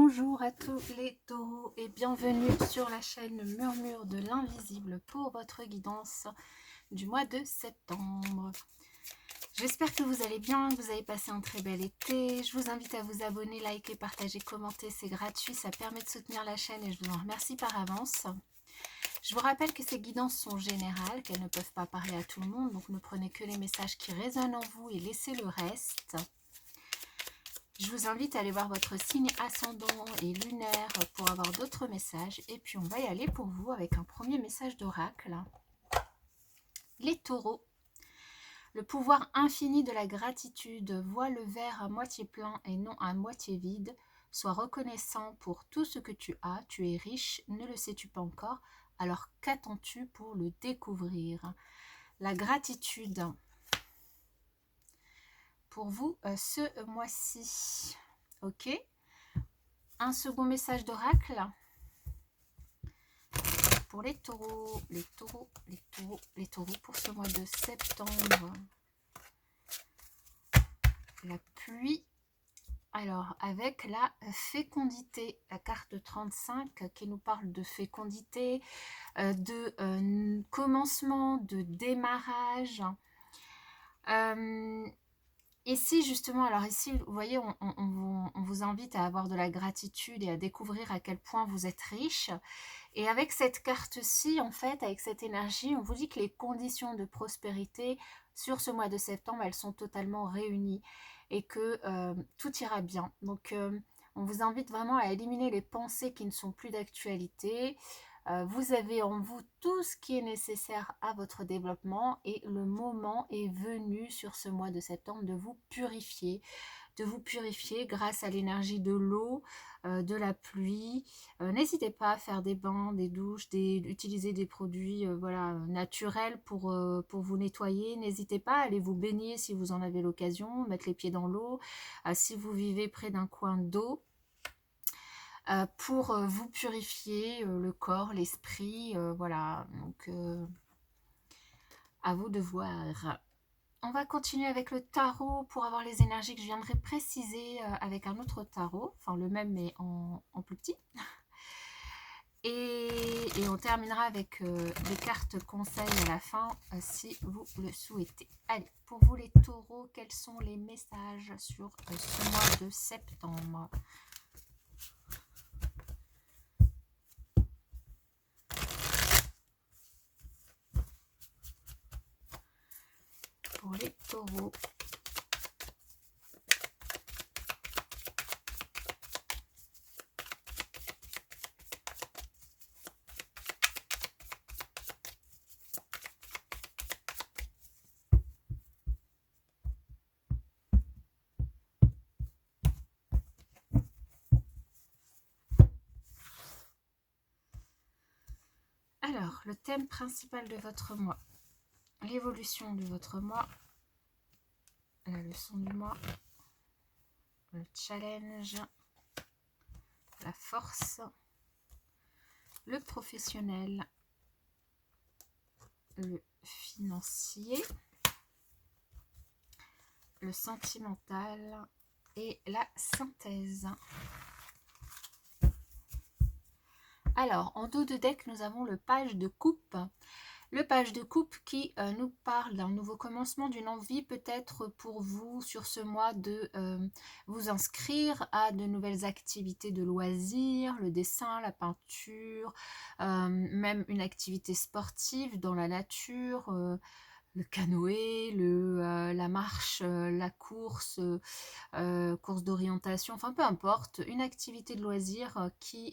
Bonjour à tous les taureaux et bienvenue sur la chaîne Murmure de l'Invisible pour votre guidance du mois de septembre. J'espère que vous allez bien, que vous avez passé un très bel été. Je vous invite à vous abonner, liker, partager, commenter, c'est gratuit, ça permet de soutenir la chaîne et je vous en remercie par avance. Je vous rappelle que ces guidances sont générales, qu'elles ne peuvent pas parler à tout le monde, donc ne prenez que les messages qui résonnent en vous et laissez le reste. Je vous invite à aller voir votre signe ascendant et lunaire pour avoir d'autres messages. Et puis on va y aller pour vous avec un premier message d'oracle. Les taureaux. Le pouvoir infini de la gratitude, vois le verre à moitié plein et non à moitié vide. Sois reconnaissant pour tout ce que tu as. Tu es riche, ne le sais-tu pas encore? Alors qu'attends-tu pour le découvrir? La gratitude. Pour vous ce mois-ci. Ok. Un second message d'oracle pour les taureaux, les taureaux pour ce mois de septembre. La pluie. Alors, avec la fécondité, la carte 35 qui nous parle de fécondité, de commencement, de démarrage. Ici, justement, alors ici, vous voyez, on vous invite à avoir de la gratitude et à découvrir à quel point vous êtes riche. Et avec cette carte-ci, en fait, avec cette énergie, on vous dit que les conditions de prospérité sur ce mois de septembre, elles sont totalement réunies et que tout ira bien. Donc, on vous invite vraiment à éliminer les pensées qui ne sont plus d'actualité. Vous avez en vous tout ce qui est nécessaire à votre développement et le moment est venu sur ce mois de septembre de vous purifier grâce à l'énergie de l'eau, de la pluie. N'hésitez pas à faire des bains, des douches, utiliser des produits voilà, naturels pour vous nettoyer. N'hésitez pas à aller vous baigner si vous en avez l'occasion, mettre les pieds dans l'eau. Si vous vivez près d'un coin d'eau, pour vous purifier le corps, l'esprit, voilà, donc à vous de voir. On va continuer avec le tarot pour avoir les énergies que je viendrai préciser avec un autre tarot, enfin le même mais en plus petit. Et on terminera avec des cartes conseils à la fin si vous le souhaitez. Allez, pour vous les taureaux, quels sont les messages sur ce mois de septembre ? Pour les taureaux. Alors, le thème principal de votre mois, l'évolution de votre mois, la leçon du mois, le challenge, la force, le professionnel, le financier, le sentimental et la synthèse. Alors, en dos de deck, nous avons le page de coupe. Le page de coupe qui nous parle d'un nouveau commencement, d'une envie peut-être pour vous sur ce mois de vous inscrire à de nouvelles activités de loisirs, le dessin, la peinture, même une activité sportive dans la nature, le canoë, la marche, la course, course d'orientation, enfin peu importe, une activité de loisir qui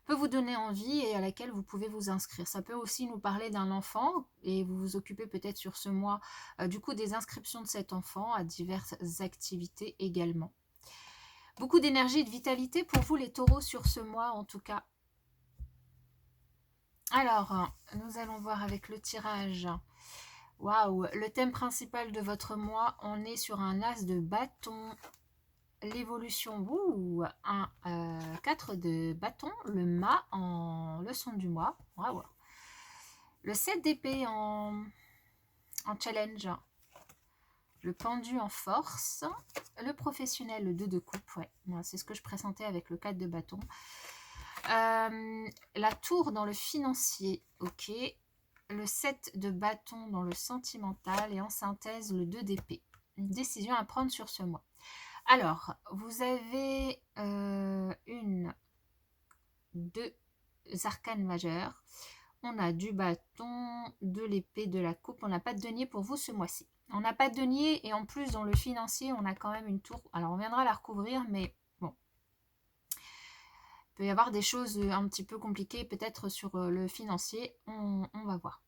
peut vous donner envie et à laquelle vous pouvez vous inscrire. Ça peut aussi nous parler d'un enfant et vous vous occupez peut-être sur ce mois du coup des inscriptions de cet enfant à diverses activités également. Beaucoup d'énergie et de vitalité pour vous les taureaux sur ce mois en tout cas. Alors, nous allons voir avec le tirage. Waouh, le thème principal de votre mois, on est sur un as de bâton. L'évolution, 4 de bâton, le mât en leçon du mois, waouh. Le 7 d'épée en challenge, Le pendu en force. Le professionnel, le 2 de coupe. Ouais, c'est ce que je pressentais avec le 4 de bâton. La tour dans le financier. Ok. Le 7 de bâton dans le sentimental. Et en synthèse, le 2 d'épée. Une décision à prendre sur ce mois. Alors, vous avez deux arcanes majeures. On a du bâton, de l'épée, de la coupe. On n'a pas de denier pour vous ce mois-ci. On n'a pas de denier et en plus dans le financier, on a quand même une tour. Alors on viendra la recouvrir, mais bon. Il peut y avoir des choses un petit peu compliquées peut-être sur le financier. On va voir.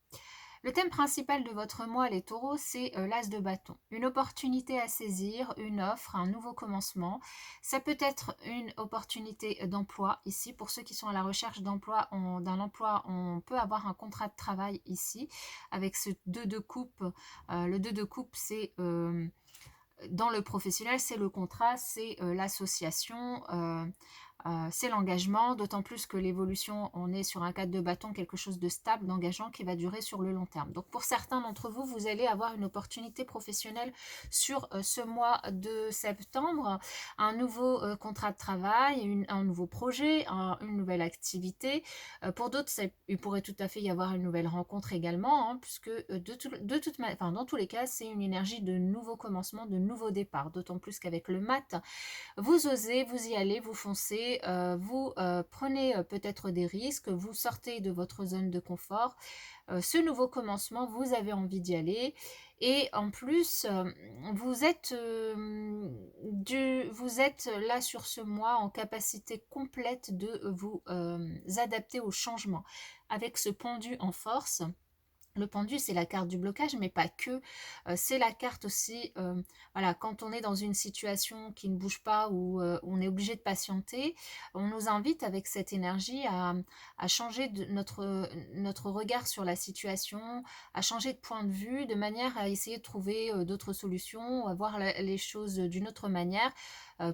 Le thème principal de votre mois, les taureaux, c'est l'as de bâton. Une opportunité à saisir, une offre, un nouveau commencement. Ça peut être une opportunité d'emploi ici. Pour ceux qui sont à la recherche d'emploi, d'un emploi, on peut avoir un contrat de travail ici. Avec ce 2 de coupe. Le 2 de coupe, c'est... dans le professionnel, c'est le contrat, c'est l'association, c'est l'engagement, d'autant plus que l'évolution, on est sur un cadre de bâton, quelque chose de stable, d'engageant qui va durer sur le long terme. Donc pour certains d'entre vous, vous allez avoir une opportunité professionnelle sur ce mois de septembre, un nouveau contrat de travail, un nouveau projet, une nouvelle activité. Pour d'autres, il pourrait tout à fait y avoir une nouvelle rencontre également, puisque dans tous les cas, c'est une énergie de nouveau commencement, de nouveau départ, d'autant plus qu'avec le mat, vous osez, vous y allez, vous foncez, vous prenez peut-être des risques, vous sortez de votre zone de confort. Ce nouveau commencement, vous avez envie d'y aller. Et en plus, vous êtes là sur ce mois en capacité complète de vous adapter au changement. Avec ce pendu en force. Le pendu, c'est la carte du blocage, mais pas que. C'est la carte aussi, voilà, quand on est dans une situation qui ne bouge pas ou on est obligé de patienter, on nous invite avec cette énergie à changer notre regard sur la situation, à changer de point de vue, de manière à essayer de trouver d'autres solutions, à voir les choses d'une autre manière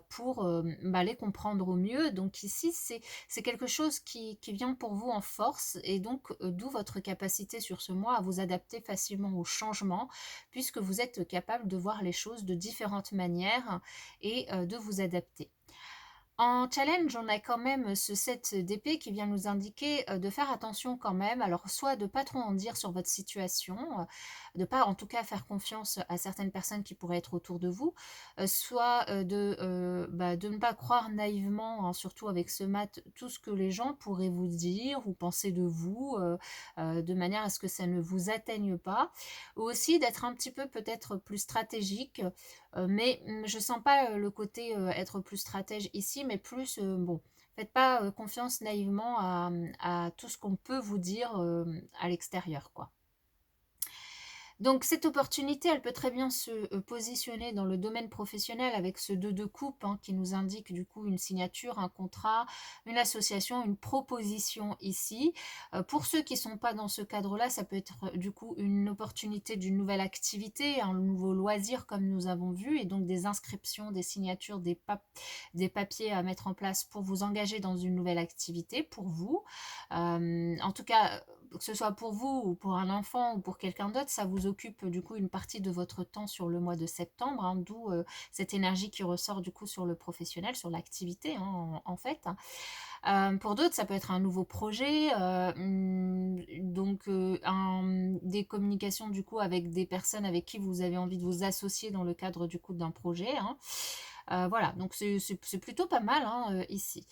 pour les comprendre au mieux. Donc ici, c'est quelque chose qui vient pour vous en force et donc d'où votre capacité sur ce mois à vous adapter facilement au changement puisque vous êtes capable de voir les choses de différentes manières et de vous adapter. En challenge, on a quand même ce 7 d'épée qui vient nous indiquer de faire attention quand même, alors soit de ne pas trop en dire sur votre situation, de pas en tout cas faire confiance à certaines personnes qui pourraient être autour de vous, soit de ne pas croire naïvement, surtout avec ce mat, tout ce que les gens pourraient vous dire ou penser de vous, de manière à ce que ça ne vous atteigne pas, ou aussi d'être un petit peu peut-être plus stratégique, mais je sens pas le côté être plus stratège ici, mais plus, bon, faites pas confiance naïvement à tout ce qu'on peut vous dire à l'extérieur, quoi. Donc cette opportunité, elle peut très bien se positionner dans le domaine professionnel avec ce 2 de coupe qui nous indique du coup une signature, un contrat, une association, une proposition ici. Pour ceux qui ne sont pas dans ce cadre-là, ça peut être du coup une opportunité d'une nouvelle activité, un nouveau loisir comme nous avons vu, et donc des inscriptions, des signatures, des papiers à mettre en place pour vous engager dans une nouvelle activité pour vous. En tout cas, que ce soit pour vous ou pour un enfant ou pour quelqu'un d'autre, ça vous occupe du coup une partie de votre temps sur le mois de septembre, d'où cette énergie qui ressort du coup sur le professionnel, sur l'activité en fait. Pour d'autres, ça peut être un nouveau projet, donc des communications du coup avec des personnes avec qui vous avez envie de vous associer dans le cadre du coup d'un projet. Voilà, donc c'est plutôt pas mal ici.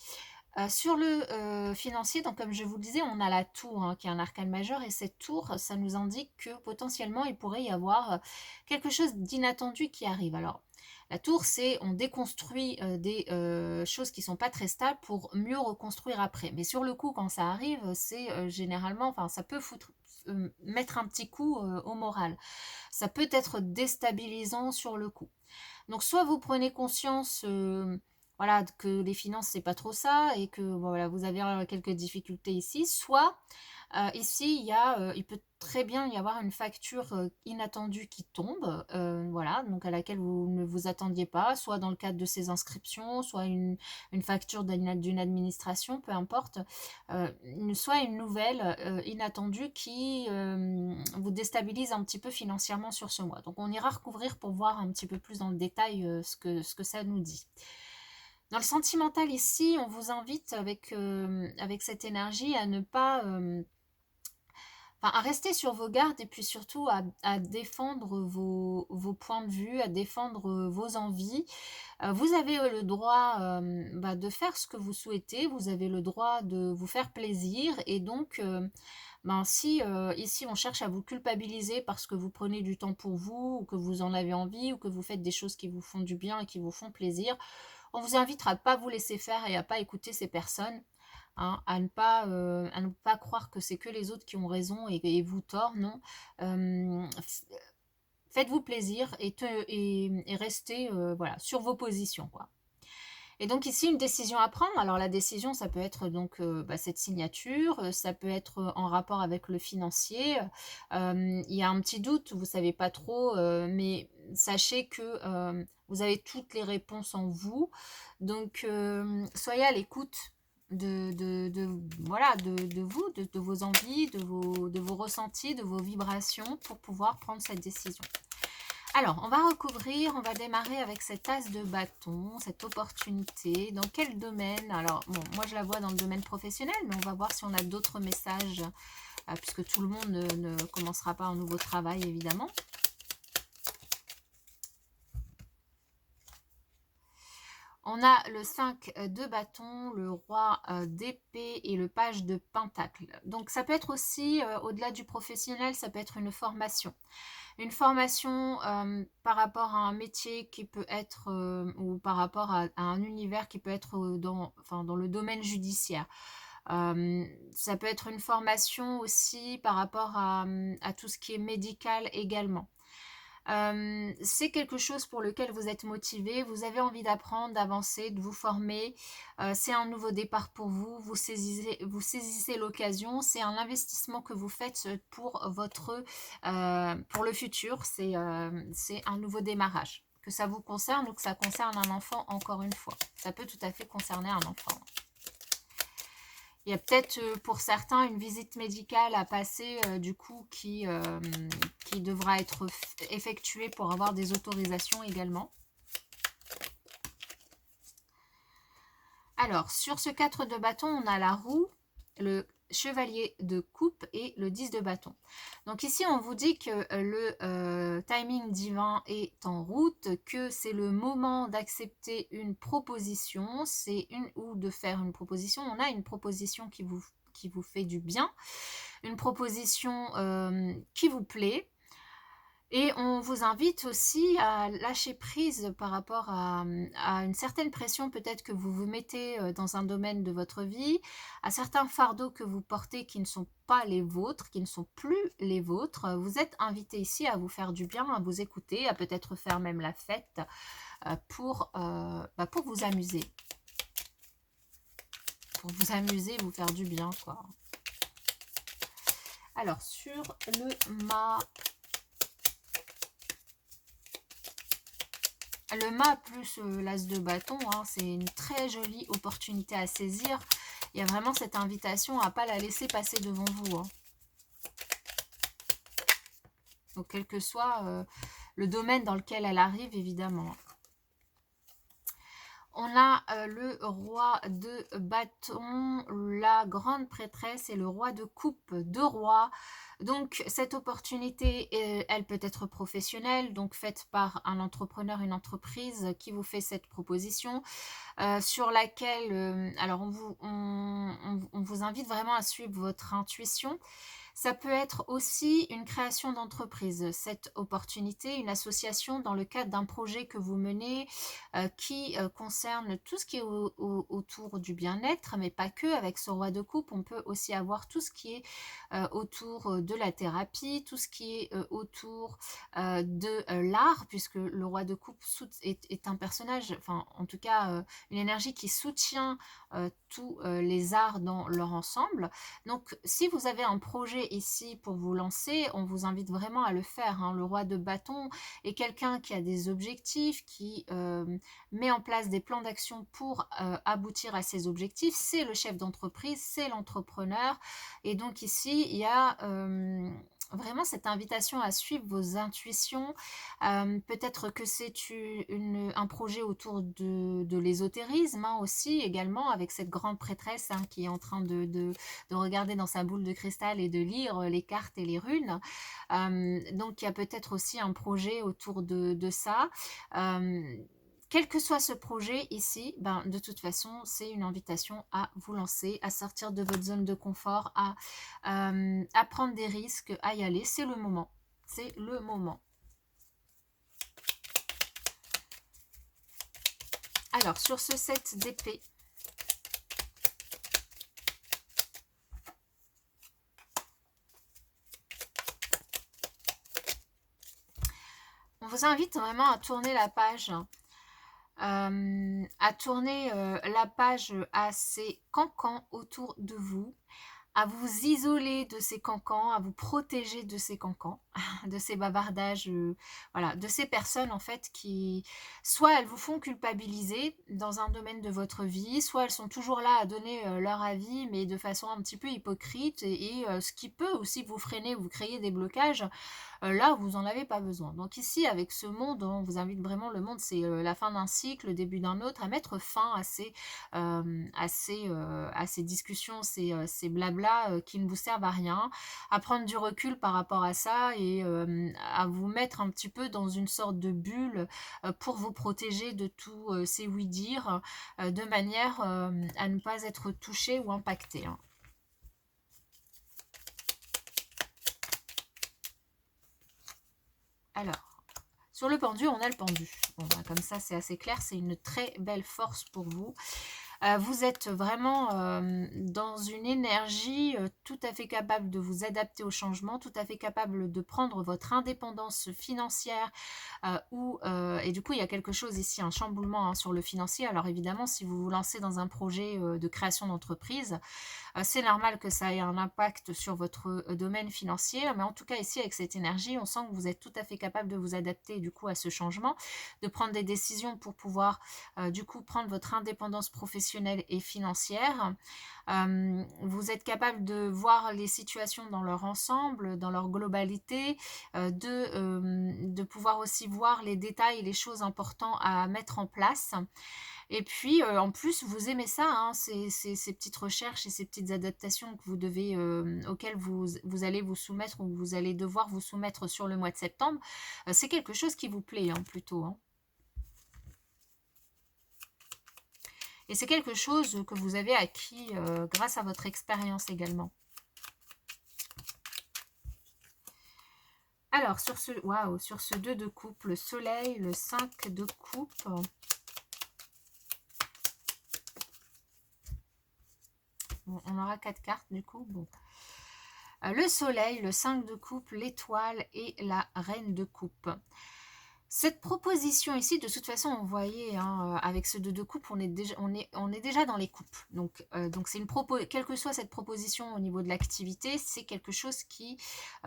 Sur le financier, donc comme je vous le disais, on a la tour qui est un arcane majeur et cette tour, ça nous indique que potentiellement il pourrait y avoir quelque chose d'inattendu qui arrive. Alors la tour, c'est on déconstruit des choses qui sont pas très stables pour mieux reconstruire après. Mais sur le coup, quand ça arrive, c'est généralement, enfin ça peut mettre un petit coup au moral. Ça peut être déstabilisant sur le coup. Donc soit vous prenez conscience voilà, que les finances, c'est pas trop ça et que bon, voilà, vous avez quelques difficultés ici. Soit ici, il peut très bien y avoir une facture inattendue qui tombe, voilà, donc à laquelle vous ne vous attendiez pas, soit dans le cadre de ces inscriptions, soit une facture d'une administration, peu importe, soit une nouvelle inattendue qui vous déstabilise un petit peu financièrement sur ce mois. Donc on ira recouvrir pour voir un petit peu plus dans le détail ce que ça nous dit. Dans le sentimental ici, on vous invite avec cette énergie à ne pas... à rester sur vos gardes et puis surtout à défendre vos points de vue, à défendre vos envies. Vous avez le droit de faire ce que vous souhaitez, vous avez le droit de vous faire plaisir et donc si ici on cherche à vous culpabiliser parce que vous prenez du temps pour vous ou que vous en avez envie ou que vous faites des choses qui vous font du bien et qui vous font plaisir, on vous invite à ne pas vous laisser faire et à ne pas écouter ces personnes. Hein, à ne pas croire que c'est que les autres qui ont raison et vous tort, non. Euh, Faites-vous plaisir et restez voilà, sur vos positions, quoi. Et donc ici, une décision à prendre. Alors la décision, ça peut être donc cette signature, ça peut être en rapport avec le financier. Il y a un petit doute, vous savez pas trop, mais sachez que vous avez toutes les réponses en vous. Donc soyez à l'écoute voilà, de vous, de vos envies, de vos ressentis, de vos vibrations pour pouvoir prendre cette décision. Alors, on va recouvrir, on va démarrer avec cette as de bâton, cette opportunité. Dans quel domaine? Alors, bon, moi je la vois dans le domaine professionnel, mais on va voir si on a d'autres messages, puisque tout le monde ne commencera pas un nouveau travail, évidemment. On a le 5 de bâton, le roi d'épée et le page de pentacle. Donc ça peut être aussi, au-delà du professionnel, ça peut être une formation. Une formation par rapport à un métier qui peut être, ou par rapport à un univers qui peut être dans le domaine judiciaire. Ça peut être une formation aussi par rapport à tout ce qui est médical également. C'est quelque chose pour lequel vous êtes motivé, vous avez envie d'apprendre, d'avancer, de vous former. C'est un nouveau départ pour vous, vous saisissez l'occasion. C'est un investissement que vous faites pour pour le futur. C'est un nouveau démarrage. Que ça vous concerne ou que ça concerne un enfant, encore une fois. Ça peut tout à fait concerner un enfant. Il y a peut-être pour certains une visite médicale à passer du coup qui devra être effectuée pour avoir des autorisations également. Alors, sur ce 4 de bâton, on a la roue, le chevalier de coupe et le 10 de bâton. Donc ici, on vous dit que le timing divin est en route, que c'est le moment d'accepter une proposition, ou de faire une proposition. On a une proposition qui vous fait du bien, une proposition qui vous plaît. Et on vous invite aussi à lâcher prise par rapport à une certaine pression peut-être que vous vous mettez dans un domaine de votre vie, à certains fardeaux que vous portez qui ne sont pas les vôtres, qui ne sont plus les vôtres. Vous êtes invité ici à vous faire du bien, à vous écouter, à peut-être faire même la fête pour vous amuser. Pour vous amuser, vous faire du bien, quoi. Alors, sur le mât... Le mât plus l'as de bâton, hein, c'est une très jolie opportunité à saisir. Il y a vraiment cette invitation à ne pas la laisser passer devant vous. Hein. Donc, quel que soit le domaine dans lequel elle arrive, évidemment. On a le roi de bâton, la grande prêtresse et le roi de coupe, deux rois. Donc cette opportunité, elle peut être professionnelle, donc faite par un entrepreneur, une entreprise qui vous fait cette proposition, sur laquelle, alors on vous invite vraiment à suivre votre intuition. Ça peut être aussi une création d'entreprise, cette opportunité, une association dans le cadre d'un projet que vous menez qui concerne tout ce qui est autour du bien-être, mais pas que. Avec ce roi de coupe, on peut aussi avoir tout ce qui est autour de la thérapie, tout ce qui est autour de l'art, puisque le roi de coupe est un personnage, enfin en tout cas une énergie qui soutient tous les arts dans leur ensemble. Donc, si vous avez un projet ici pour vous lancer, on vous invite vraiment à le faire, hein. Le roi de bâton est quelqu'un qui a des objectifs, qui met en place des plans d'action pour aboutir à ses objectifs. C'est le chef d'entreprise, c'est l'entrepreneur. Et donc ici, il y a vraiment cette invitation à suivre vos intuitions. Peut-être que c'est un projet autour de l'ésotérisme, hein, aussi, également, avec cette grande prêtresse, hein, qui est en train de regarder dans sa boule de cristal et de lire les cartes et les runes. Donc, il y a peut-être aussi un projet autour de ça. Quel que soit ce projet ici, ben, de toute façon, c'est une invitation à vous lancer, à sortir de votre zone de confort, à prendre des risques, à y aller. C'est le moment. C'est le moment. Alors, sur ce 7 d'épée, on vous invite vraiment à tourner la page. À tourner la page à ces cancans autour de vous, à vous isoler de ces cancans, à vous protéger de ces cancans, de ces bavardages, voilà, de ces personnes en fait qui, soit elles vous font culpabiliser dans un domaine de votre vie, soit elles sont toujours là à donner leur avis, mais de façon un petit peu hypocrite, et ce qui peut aussi vous freiner, vous créer des blocages. Là, vous n'en avez pas besoin. Donc ici, avec ce monde, on vous invite vraiment, le monde, c'est la fin d'un cycle, le début d'un autre, à mettre fin à ces discussions, ces blabla qui ne vous servent à rien, à prendre du recul par rapport à ça, et à vous mettre un petit peu dans une sorte de bulle pour vous protéger de tous ces oui-dire, de manière à ne pas être touché ou impacté, hein. Alors, sur le pendu, on a le pendu. Bon, bah, comme ça, c'est assez clair. C'est une très belle force pour vous. Vous êtes vraiment dans une énergie tout à fait capable de vous adapter au changement, tout à fait capable de prendre votre indépendance financière, et du coup, il y a quelque chose ici, un chamboulement, hein, sur le financier. Alors évidemment, si vous vous lancez dans un projet de création d'entreprise, c'est normal que ça ait un impact sur votre domaine financier, mais en tout cas ici, avec cette énergie, on sent que vous êtes tout à fait capable de vous adapter du coup à ce changement, de prendre des décisions pour pouvoir du coup prendre votre indépendance professionnelle et financière. Vous êtes capable de voir les situations dans leur ensemble, dans leur globalité, de pouvoir aussi voir les détails et les choses importantes à mettre en place. Et puis, en plus, vous aimez ça, hein, ces petites recherches et ces petites adaptations que vous devez, auxquelles vous allez vous soumettre, ou vous allez devoir vous soumettre sur le mois de septembre. C'est quelque chose qui vous plaît, hein, plutôt, hein. Et c'est quelque chose que vous avez acquis grâce à votre expérience également. Alors, sur ce 2 de coupe, le soleil, le 5 de coupe. Bon, on aura 4 cartes du coup. Bon. Le soleil, le 5 de coupe, l'étoile et la reine de coupe. Cette proposition ici, de toute façon, on voyait, hein, avec ce 2 de coupe, on est déjà dans les coupes. Donc c'est quelle que soit cette proposition au niveau de l'activité, c'est quelque chose qui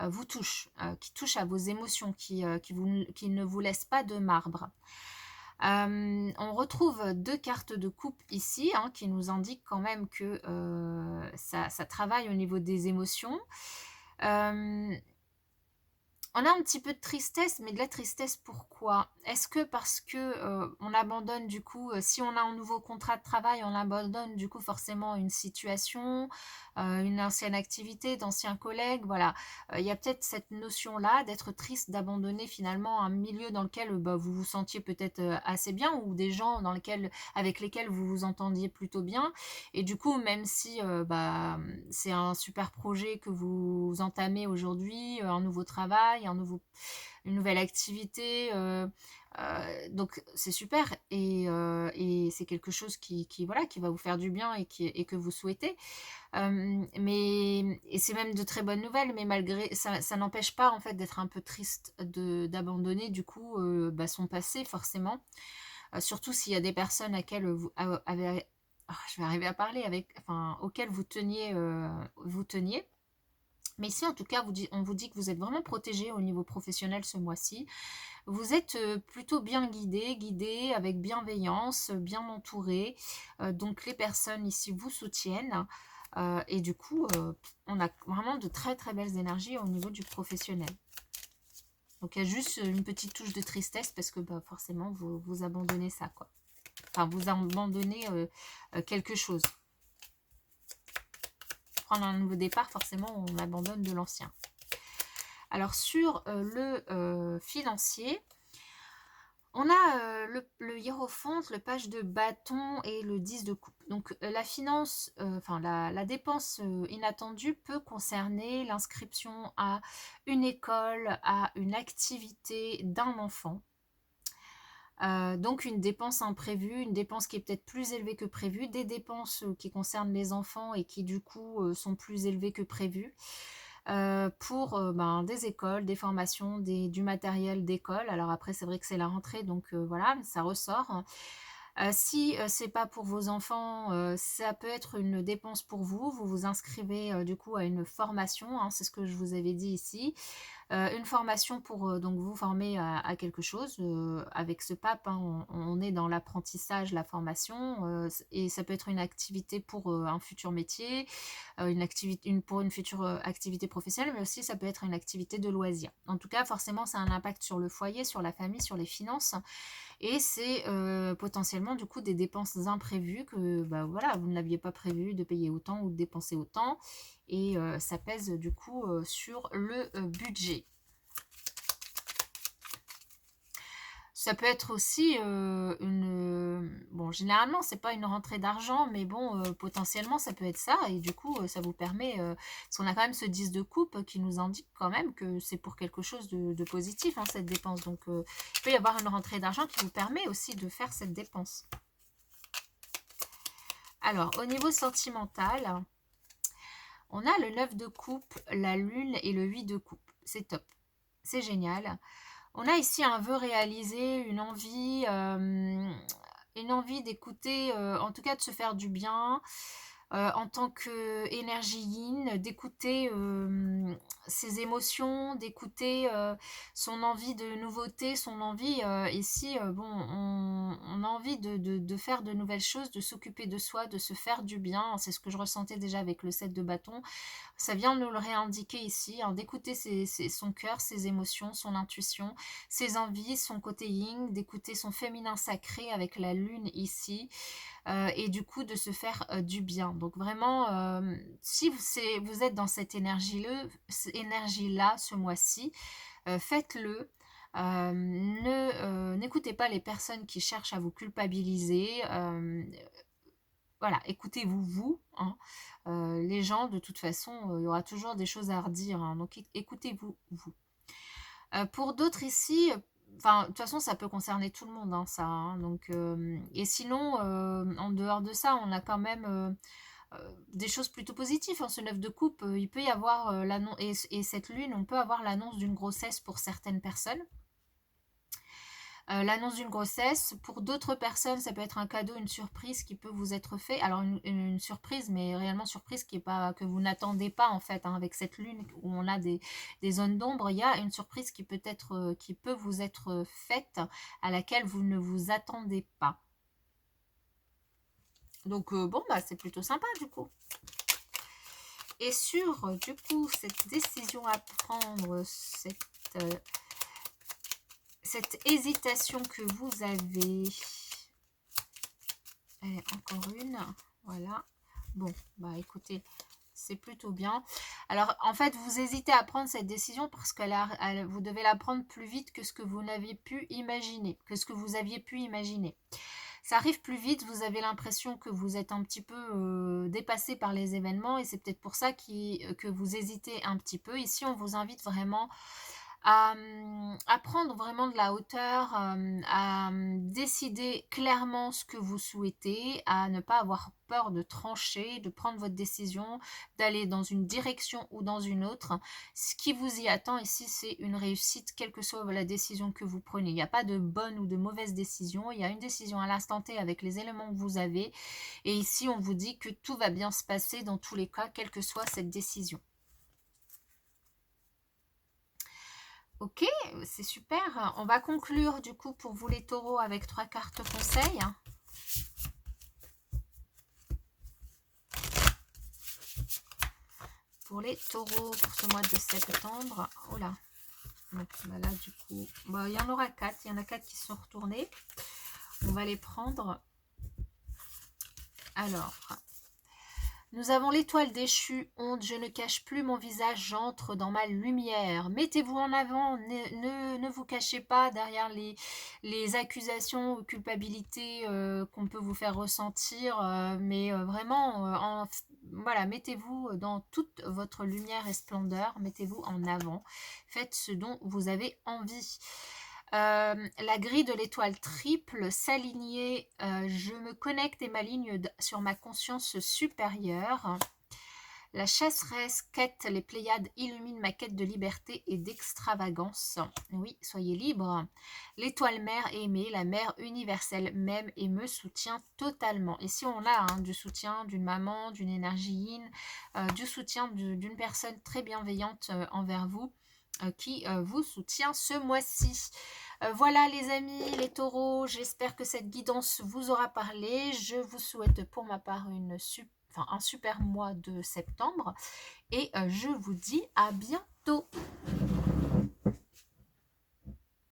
vous touche, qui touche à vos émotions, qui ne vous laisse pas de marbre. On retrouve 2 cartes de coupe ici, hein, qui nous indiquent quand même que ça travaille au niveau des émotions. On a un petit peu de tristesse, mais de la tristesse pourquoi? Est-ce que parce que on abandonne du coup, si on a un nouveau contrat de travail, on abandonne du coup forcément une situation, une ancienne activité, d'anciens collègues, voilà. Il y a peut-être cette notion-là d'être triste, d'abandonner finalement un milieu dans lequel bah, vous vous sentiez peut-être assez bien, ou des gens avec lesquels vous vous entendiez plutôt bien. Et du coup, même si bah, c'est un super projet que vous entamez aujourd'hui, un nouveau travail, une nouvelle activité, donc c'est super, et c'est quelque chose voilà, qui va vous faire du bien, et que vous souhaitez. Et c'est même de très bonnes nouvelles, mais malgré ça n'empêche pas en fait d'être un peu triste d'abandonner du coup bah, son passé, forcément. surtout s'il y a des personnes à quelles vous avez, je vais arriver à parler, auxquelles vous teniez, Mais ici, en tout cas, on vous dit que vous êtes vraiment protégé au niveau professionnel ce mois-ci. Vous êtes plutôt bien guidé avec bienveillance, bien entouré. Donc les personnes ici vous soutiennent. Et du coup, on a vraiment de très très belles énergies au niveau du professionnel. Donc il y a juste une petite touche de tristesse parce que bah, forcément vous abandonnez ça, quoi. Enfin, vous abandonnez quelque chose. Prendre un nouveau départ, forcément on abandonne de l'ancien. Alors sur le financier, on a le hiérophante, le page de bâton et le 10 de coupe. Donc la finance, la dépense inattendue peut concerner l'inscription à une école, à une activité d'un enfant. Donc une dépense imprévue, une dépense qui est peut-être plus élevée que prévu, des dépenses qui concernent les enfants et qui du coup sont plus élevées que prévu. Pour des écoles, des formations, du matériel d'école. Alors après, c'est vrai que c'est la rentrée, donc voilà, ça ressort. Si c'est pas pour vos enfants, ça peut être une dépense pour vous. Vous vous inscrivez du coup à une formation, hein, c'est ce que je vous avais dit ici. Une formation pour donc vous former à quelque chose. Avec ce pape, hein, on est dans l'apprentissage, la formation, et ça peut être une activité pour un futur métier, pour une future activité professionnelle, mais aussi ça peut être une activité de loisir. En tout cas, forcément, ça a un impact sur le foyer, sur la famille, sur les finances, et c'est potentiellement du coup des dépenses imprévues que bah, voilà, vous ne l'aviez pas prévu de payer autant ou de dépenser autant. Et ça pèse du coup sur le budget. Ça peut être aussi bon, généralement, c'est pas une rentrée d'argent, mais bon, potentiellement, ça peut être ça. Et du coup, ça vous permet... parce qu'on a quand même ce 10 de coupe qui nous indique quand même que c'est pour quelque chose de positif, hein, cette dépense. Donc, il peut y avoir une rentrée d'argent qui vous permet aussi de faire cette dépense. Alors, au niveau sentimental... On a le 9 de coupe, la lune et le 8 de coupe. C'est top. C'est génial. On a ici un vœu réalisé, une envie d'écouter, en tout cas de se faire du bien, en tant qu'énergie yin, d'écouter ses émotions, d'écouter son envie de nouveauté, son envie, ici, on a envie de faire de nouvelles choses, de s'occuper de soi, de se faire du bien. C'est ce que je ressentais déjà avec le 7 de bâton. Ça vient nous le réindiquer ici, hein, d'écouter son cœur, ses émotions, son intuition, ses envies, son côté yin, d'écouter son féminin sacré avec la lune ici, et du coup de se faire du bien. Donc vraiment, si vous êtes dans cette énergie-là ce mois-ci, faites-le. N'écoutez pas les personnes qui cherchent à vous culpabiliser. Voilà, écoutez-vous, vous. Hein. Les gens, de toute façon, il y aura toujours des choses à redire. Hein, donc écoutez-vous, vous. Pour d'autres ici, de toute façon, ça peut concerner tout le monde, hein, ça. Hein, donc, et sinon, en dehors de ça, on a quand même des choses plutôt positives. Hein, ce 9 de coupe, il peut y avoir l'annonce, et cette lune, on peut avoir l'annonce d'une grossesse pour certaines personnes. L'annonce d'une grossesse, pour d'autres personnes, ça peut être un cadeau, une surprise qui peut vous être fait. Alors une surprise, mais réellement surprise qui est pas, que vous n'attendez pas en fait, hein, avec cette lune où on a des zones d'ombre. Il y a une surprise qui peut vous être faite, à laquelle vous ne vous attendez pas. Donc bon, bah c'est plutôt sympa du coup. Et sur du coup cette décision à prendre, cette hésitation que vous avez. Encore une. Voilà. Bon, bah écoutez, c'est plutôt bien. Alors, en fait, vous hésitez à prendre cette décision parce que vous devez la prendre plus vite que ce que vous n'aviez pu imaginer, que ce que vous aviez pu imaginer. Ça arrive plus vite, vous avez l'impression que vous êtes un petit peu dépassé par les événements et c'est peut-être pour ça que vous hésitez un petit peu. Ici, on vous invite vraiment à prendre vraiment de la hauteur, à décider clairement ce que vous souhaitez, à ne pas avoir peur de trancher, de prendre votre décision, d'aller dans une direction ou dans une autre. Ce qui vous y attend ici, c'est une réussite, quelle que soit la décision que vous prenez. Il n'y a pas de bonne ou de mauvaise décision, il y a une décision à l'instant T avec les éléments que vous avez. Et ici, on vous dit que tout va bien se passer dans tous les cas, quelle que soit cette décision. Ok, c'est super. On va conclure du coup pour vous les taureaux avec 3 cartes conseils. Pour les taureaux pour ce mois de septembre. Oh là. Donc là du coup, bon, il y en aura 4. Il y en a 4 qui sont retournés. On va les prendre. Alors, nous avons l'étoile déchue, honte, je ne cache plus mon visage, j'entre dans ma lumière. Mettez-vous en avant, ne vous cachez pas derrière les accusations ou culpabilités qu'on peut vous faire ressentir, mais vraiment, voilà, mettez-vous dans toute votre lumière et splendeur, mettez-vous en avant, faites ce dont vous avez envie. La grille de l'étoile triple, s'aligner, je me connecte et m'aligne sur ma conscience supérieure. La chasseresse, quête, les Pléiades illumine ma quête de liberté et d'extravagance. Oui, soyez libre. L'étoile mère aimée, la mère universelle m'aime et me soutient totalement. Ici, on a du soutien d'une maman, d'une énergie yin, du soutien d'une personne très bienveillante envers vous, qui vous soutient ce mois-ci. Voilà les amis, les taureaux, j'espère que cette guidance vous aura parlé. Je vous souhaite pour ma part un super mois de septembre et je vous dis à bientôt.